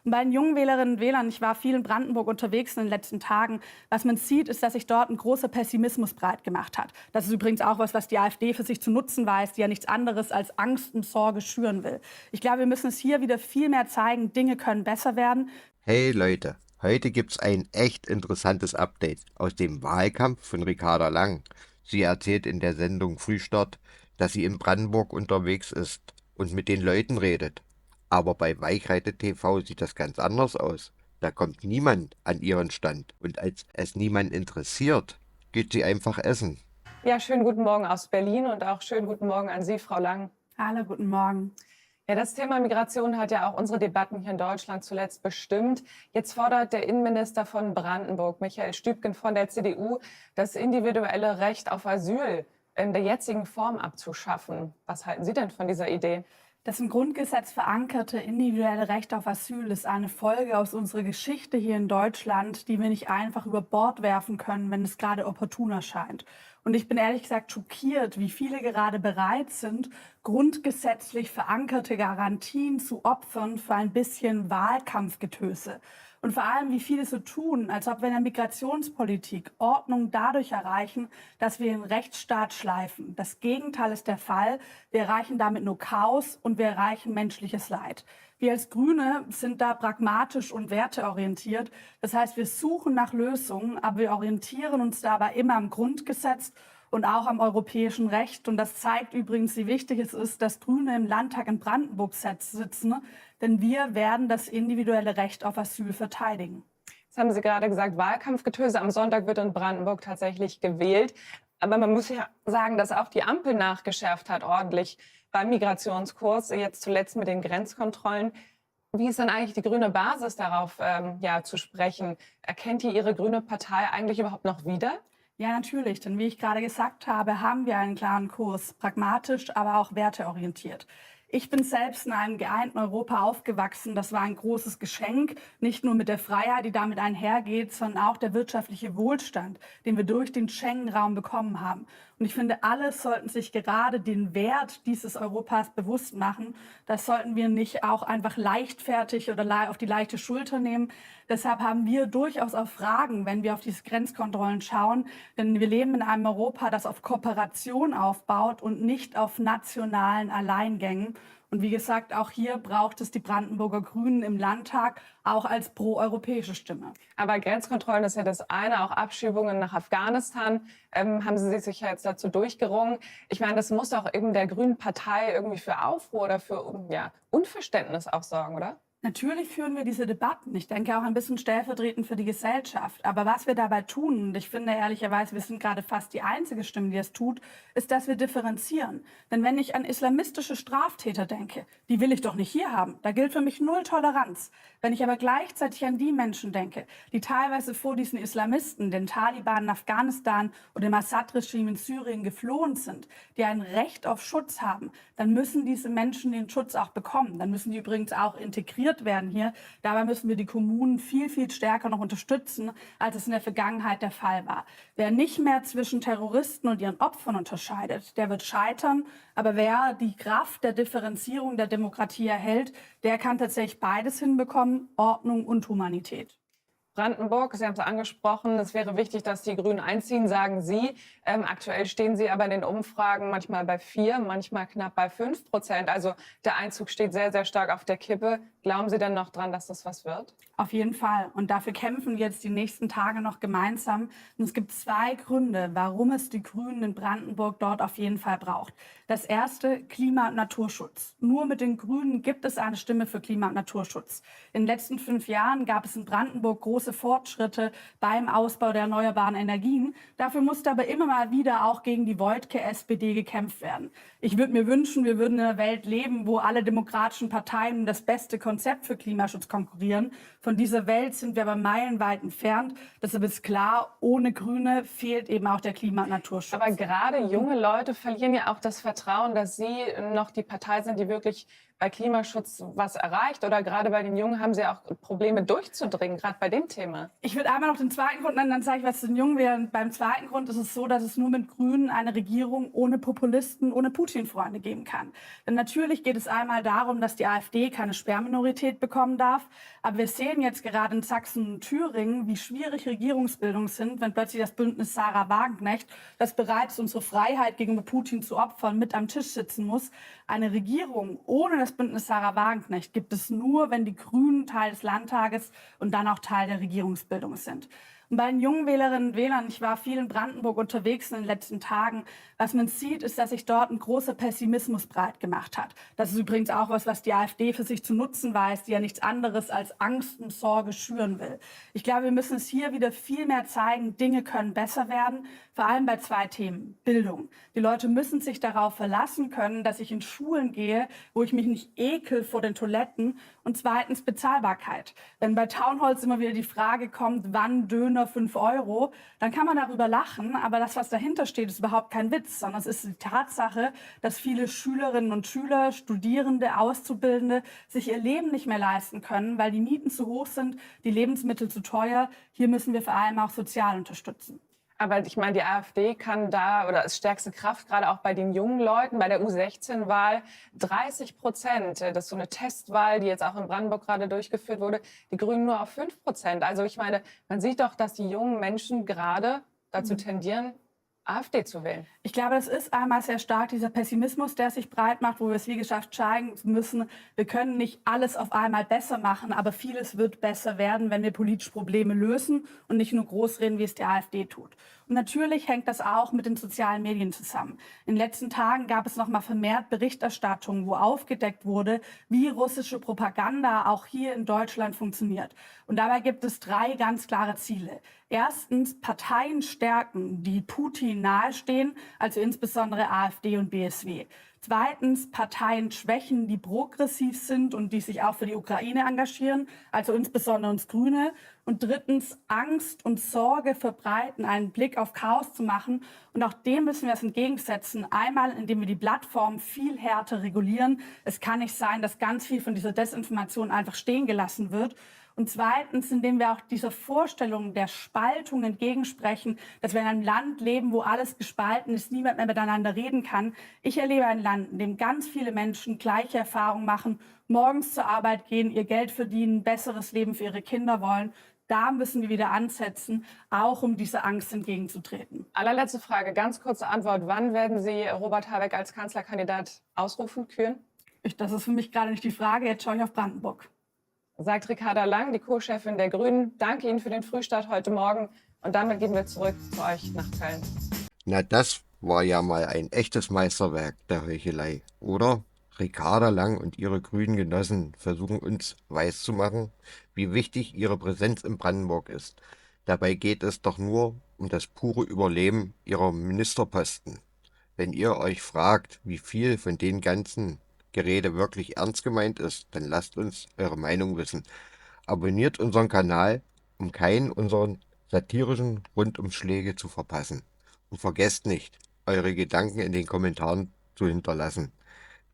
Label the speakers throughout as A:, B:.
A: Und bei den jungen Wählerinnen und Wählern, ich war viel in Brandenburg unterwegs in den letzten Tagen, was man sieht, ist, dass sich dort ein großer Pessimismus breit gemacht hat. Das ist übrigens auch was die AfD für sich zu nutzen weiß, die ja nichts anderes als Angst und Sorge schüren will. Ich glaube, wir müssen es hier wieder viel mehr zeigen, Dinge können besser werden.
B: Hey Leute, heute gibt's ein echt interessantes Update aus dem Wahlkampf von Ricarda Lang. Sie erzählt in der Sendung Frühstart, dass sie in Brandenburg unterwegs ist und mit den Leuten redet. Aber bei Weichreite TV sieht das ganz anders aus. Da kommt niemand an ihren Stand und als es niemand interessiert, geht sie einfach essen.
C: Ja, schönen guten Morgen aus Berlin und auch schönen guten Morgen an Sie, Frau Lang.
A: Hallo, guten Morgen.
C: Ja, das Thema Migration hat ja auch unsere Debatten hier in Deutschland zuletzt bestimmt. Jetzt fordert der Innenminister von Brandenburg, Michael Stübgen von der CDU, das individuelle Recht auf Asyl in der jetzigen Form abzuschaffen. Was halten Sie denn von dieser Idee?
A: Das im Grundgesetz verankerte individuelle Recht auf Asyl ist eine Folge aus unserer Geschichte hier in Deutschland, die wir nicht einfach über Bord werfen können, wenn es gerade opportun erscheint. Und ich bin ehrlich gesagt schockiert, wie viele gerade bereit sind, grundgesetzlich verankerte Garantien zu opfern für ein bisschen Wahlkampfgetöse. Und vor allem, wie viele so tun, als ob wir in der Migrationspolitik Ordnung dadurch erreichen, dass wir den Rechtsstaat schleifen. Das Gegenteil ist der Fall. Wir erreichen damit nur Chaos und wir erreichen menschliches Leid. Wir als Grüne sind da pragmatisch und werteorientiert. Das heißt, wir suchen nach Lösungen, aber wir orientieren uns dabei immer am Grundgesetz und auch am europäischen Recht. Und das zeigt übrigens, wie wichtig es ist, dass Grüne im Landtag in Brandenburg sitzen. Denn wir werden das individuelle Recht auf Asyl verteidigen.
C: Jetzt haben Sie gerade gesagt, Wahlkampfgetöse. Am Sonntag wird in Brandenburg tatsächlich gewählt. Aber man muss ja sagen, dass auch die Ampel nachgeschärft hat, ordentlich beim Migrationskurs, jetzt zuletzt mit den Grenzkontrollen. Wie ist dann eigentlich die grüne Basis darauf zu sprechen? Erkennt die Ihre grüne Partei eigentlich überhaupt noch wieder?
A: Ja, natürlich, denn wie ich gerade gesagt habe, haben wir einen klaren Kurs, pragmatisch, aber auch werteorientiert. Ich bin selbst in einem geeinten Europa aufgewachsen. Das war ein großes Geschenk, nicht nur mit der Freiheit, die damit einhergeht, sondern auch der wirtschaftliche Wohlstand, den wir durch den Schengen-Raum bekommen haben. Und ich finde, alle sollten sich gerade den Wert dieses Europas bewusst machen. Das sollten wir nicht auch einfach leichtfertig oder auf die leichte Schulter nehmen. Deshalb haben wir durchaus auch Fragen, wenn wir auf diese Grenzkontrollen schauen. Denn wir leben in einem Europa, das auf Kooperation aufbaut und nicht auf nationalen Alleingängen. Und wie gesagt, auch hier braucht es die Brandenburger Grünen im Landtag, auch als proeuropäische Stimme.
C: Aber Grenzkontrollen ist ja das eine, auch Abschiebungen nach Afghanistan. Haben Sie sich ja jetzt dazu durchgerungen? Ich meine, das muss doch eben der Grünen Partei irgendwie für Aufruhr oder für Unverständnis auch sorgen, oder?
A: Natürlich führen wir diese Debatten. Ich denke auch ein bisschen stellvertretend für die Gesellschaft. Aber was wir dabei tun, und ich finde ehrlicherweise, wir sind gerade fast die einzige Stimme, die es tut, ist, dass wir differenzieren. Denn wenn ich an islamistische Straftäter denke, die will ich doch nicht hier haben. Da gilt für mich null Toleranz. Wenn ich aber gleichzeitig an die Menschen denke, die teilweise vor diesen Islamisten, den Taliban in Afghanistan oder dem Assad-Regime in Syrien geflohen sind, die ein Recht auf Schutz haben, dann müssen diese Menschen den Schutz auch bekommen. Dann müssen die übrigens auch integriert werden hier. Dabei müssen wir die Kommunen viel, viel stärker noch unterstützen, als es in der Vergangenheit der Fall war. Wer nicht mehr zwischen Terroristen und ihren Opfern unterscheidet, der wird scheitern. Aber wer die Kraft der Differenzierung der Demokratie erhält, der kann tatsächlich beides hinbekommen, Ordnung und Humanität.
C: Brandenburg, Sie haben es angesprochen, es wäre wichtig, dass die Grünen einziehen, sagen Sie. Aktuell stehen Sie aber in den Umfragen manchmal bei 4, manchmal knapp bei 5%. Also der Einzug steht sehr, sehr stark auf der Kippe. Glauben Sie denn noch dran, dass das was wird?
A: Auf jeden Fall. Und dafür kämpfen wir jetzt die nächsten Tage noch gemeinsam. Und es gibt zwei Gründe, warum es die Grünen in Brandenburg dort auf jeden Fall braucht. Das erste, Klima- und Naturschutz. Nur mit den Grünen gibt es eine Stimme für Klima- und Naturschutz. In den letzten 5 Jahren gab es in Brandenburg große Fortschritte beim Ausbau der erneuerbaren Energien. Dafür musste aber immer mal wieder auch gegen die Woidke-SPD gekämpft werden. Ich würde mir wünschen, wir würden in einer Welt leben, wo alle demokratischen Parteien das beste Konzept für Klimaschutz konkurrieren. Von dieser Welt sind wir aber meilenweit entfernt. Deshalb ist klar, ohne Grüne fehlt eben auch der Klima- und Naturschutz.
C: Aber gerade junge Leute verlieren ja auch das Vertrauen, dass Sie noch die Partei sind, die wirklich bei Klimaschutz was erreicht. Oder gerade bei den Jungen haben Sie auch Probleme durchzudringen, gerade bei dem Thema.
A: Ich würde einmal noch den zweiten Grund nennen, dann sage ich, was zu den Jungen wäre. Beim zweiten Grund ist es so, dass es nur mit Grünen eine Regierung ohne Populisten, ohne Putin-Freunde geben kann. Denn natürlich geht es einmal darum, dass die AfD keine Sperrminorität bekommen darf. Aber wir sehen jetzt gerade in Sachsen und Thüringen, wie schwierig Regierungsbildungen sind, wenn plötzlich das Bündnis Sarah Wagenknecht, das bereit ist, unsere Freiheit gegenüber Putin zu opfern, mit am Tisch sitzen muss. Eine Regierung ohne das Bündnis Sarah Wagenknecht gibt es nur, wenn die Grünen Teil des Landtages und dann auch Teil der Regierungsbildung sind. Und bei den jungen Wählerinnen und Wählern, ich war viel in Brandenburg unterwegs in den letzten Tagen, was man sieht, ist, dass sich dort ein großer Pessimismus breit gemacht hat. Das ist übrigens auch was die AfD für sich zu nutzen weiß, die ja nichts anderes als Angst und Sorge schüren will. Ich glaube, wir müssen es hier wieder viel mehr zeigen, Dinge können besser werden, vor allem bei 2 Themen. Bildung. Die Leute müssen sich darauf verlassen können, dass ich in Schulen gehe, wo ich mich nicht ekel vor den Toiletten. Und 2. Bezahlbarkeit. Wenn bei Townhalls immer wieder die Frage kommt, wann Döner 5 Euro, dann kann man darüber lachen, aber das, was dahinter steht, ist überhaupt kein Witz, sondern es ist die Tatsache, dass viele Schülerinnen und Schüler, Studierende, Auszubildende sich ihr Leben nicht mehr leisten können, weil die Mieten zu hoch sind, die Lebensmittel zu teuer. Hier müssen wir vor allem auch sozial unterstützen.
C: Aber ich meine, die AfD kann da, oder ist stärkste Kraft, gerade auch bei den jungen Leuten, bei der U16-Wahl, 30%. Das ist so eine Testwahl, die jetzt auch in Brandenburg gerade durchgeführt wurde. Die Grünen nur auf 5%. Also ich meine, man sieht doch, dass die jungen Menschen gerade dazu tendieren, AfD zu wählen.
A: Ich glaube, das ist einmal sehr stark dieser Pessimismus, der sich breit macht, wo wir es wie geschafft zeigen müssen. Wir können nicht alles auf einmal besser machen, aber vieles wird besser werden, wenn wir politische Probleme lösen und nicht nur groß reden, wie es die AfD tut. Und natürlich hängt das auch mit den sozialen Medien zusammen. In den letzten Tagen gab es noch mal vermehrt Berichterstattung, wo aufgedeckt wurde, wie russische Propaganda auch hier in Deutschland funktioniert. Und dabei gibt es 3 ganz klare Ziele. Erstens, Parteien stärken, die Putin nahestehen, also insbesondere AfD und BSW. 2. Parteien schwächen, die progressiv sind und die sich auch für die Ukraine engagieren, also insbesondere uns Grüne. Und 3. Angst und Sorge verbreiten, einen Blick auf Chaos zu machen. Und auch dem müssen wir es entgegensetzen. Einmal, indem wir die Plattform viel härter regulieren. Es kann nicht sein, dass ganz viel von dieser Desinformation einfach stehen gelassen wird. Und 2. indem wir auch dieser Vorstellung der Spaltung entgegensprechen, dass wir in einem Land leben, wo alles gespalten ist, niemand mehr miteinander reden kann. Ich erlebe ein Land, in dem ganz viele Menschen gleiche Erfahrungen machen, morgens zur Arbeit gehen, ihr Geld verdienen, besseres Leben für ihre Kinder wollen. Da müssen wir wieder ansetzen, auch um dieser Angst entgegenzutreten.
C: Allerletzte Frage, ganz kurze Antwort. Wann werden Sie Robert Habeck als Kanzlerkandidat ausrufen, küren?
A: Das ist für mich gerade nicht die Frage. Jetzt schaue ich auf Brandenburg.
C: Sagt Ricarda Lang, die Co-Chefin der Grünen. Danke Ihnen für den Frühstart heute Morgen. Und damit gehen wir zurück zu euch nach Köln.
B: Na, das war ja mal ein echtes Meisterwerk der Heuchelei, oder? Ricarda Lang und ihre grünen Genossen versuchen uns weiszumachen, wie wichtig ihre Präsenz in Brandenburg ist. Dabei geht es doch nur um das pure Überleben ihrer Ministerposten. Wenn ihr euch fragt, wie viel von den ganzen Gerede wirklich ernst gemeint ist, dann lasst uns eure Meinung wissen. Abonniert unseren Kanal, um keinen unserer satirischen Rundumschläge zu verpassen. Und vergesst nicht, eure Gedanken in den Kommentaren zu hinterlassen.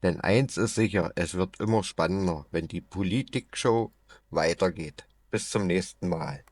B: Denn eins ist sicher, es wird immer spannender, wenn die Politik-Show weitergeht. Bis zum nächsten Mal.